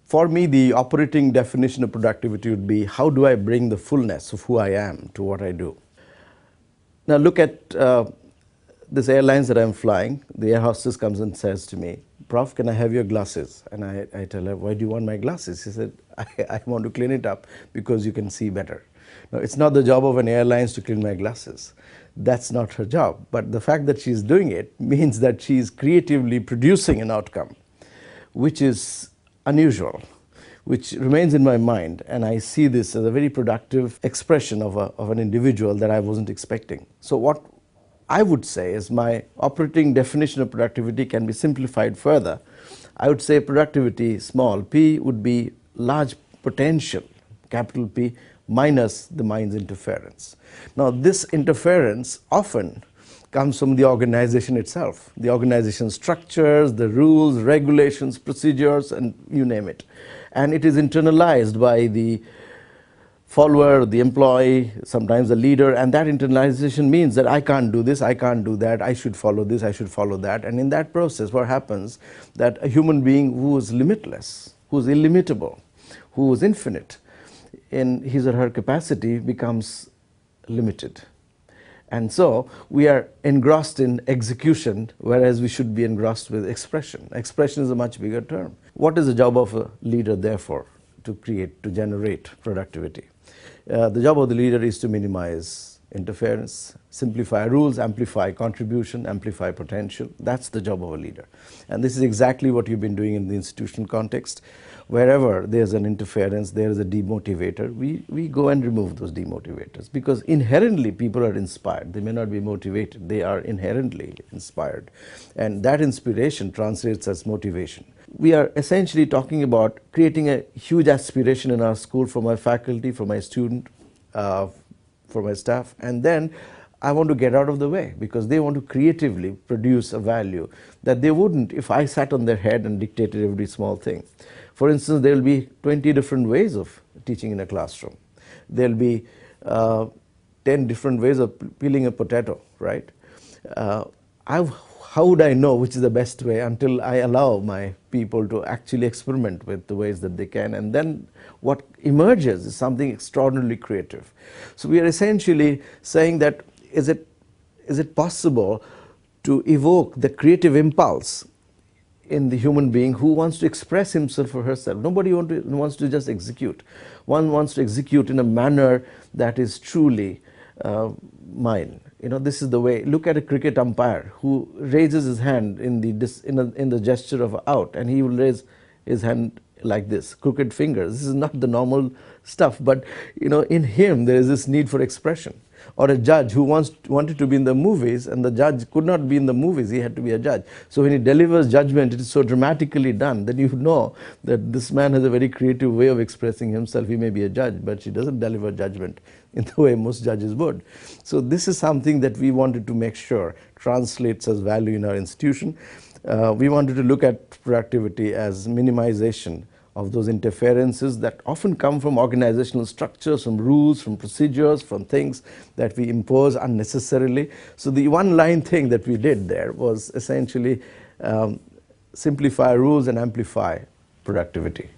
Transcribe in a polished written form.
For me, the operating definition of productivity would be, how do I bring the fullness of who I am to what I do? Now look at this airlines that I'm flying. The air hostess comes and says to me, "Prof, can I have your glasses?" And I tell her, "Why do you want my glasses?" She said, I want to clean it up because you can see better. Now, it's not the job of an airlines to clean my glasses. That's not her job. But the fact that she's doing it means that she's creatively producing an outcome, which is unusual, which remains in my mind. And I see this as a very productive expression of an individual that I wasn't expecting. So what I would say is my operating definition of productivity can be simplified further. I would say productivity, small p, would be large potential, capital P, minus the mind's interference. Now, this interference often comes from the organization itself, the organization structures, the rules, regulations, procedures, and you name it. And it is internalized by the follower, the employee, sometimes the leader, and that internalization means that I can't do this, I can't do that, I should follow this, I should follow that. And in that process, what happens, that a human being who is limitless, who is illimitable, who is infinite in his or her capacity, becomes limited. And so we are engrossed in execution, whereas we should be engrossed with expression. Expression is a much bigger term. What is the job of a leader, therefore, to create, to generate productivity? The job of the leader is to minimize interference, simplify rules, amplify contribution, amplify potential. That's the job of a leader. And this is exactly what you've been doing in the institutional context. Wherever there's an interference, there is a demotivator, we go and remove those demotivators, because inherently people are inspired. They may not be motivated, they are inherently inspired. And that inspiration translates as motivation. We are essentially talking about creating a huge aspiration in our school for my faculty, for my student, for my staff, and then I want to get out of the way because they want to creatively produce a value that they wouldn't if I sat on their head and dictated every small thing. For instance, there will be 20 different ways of teaching in a classroom. There will be 10 different ways of peeling a potato, right? How would I know which is the best way until I allow my people to actually experiment with the ways that they can? And then what emerges is something extraordinarily creative. So we are essentially saying that is it possible to evoke the creative impulse in the human being who wants to express himself or herself? Nobody wants to just execute. One wants to execute in a manner that is truly mine. You know, this is the way. Look at a cricket umpire who raises his hand in the gesture of out, and he will raise his hand like this, crooked fingers. This is not the normal stuff, but you know, in him there is this need for expression. Or a judge who wanted to be in the movies, and the judge could not be in the movies, he had to be a judge. So when he delivers judgment, it is so dramatically done that you know that this man has a very creative way of expressing himself. He may be a judge, but he doesn't deliver judgment in the way most judges would. So this is something that we wanted to make sure translates as value in our institution. We wanted to look at productivity as minimization of those interferences that often come from organizational structures, from rules, from procedures, from things that we impose unnecessarily. So the one-line thing that we did there was essentially simplify rules and amplify productivity.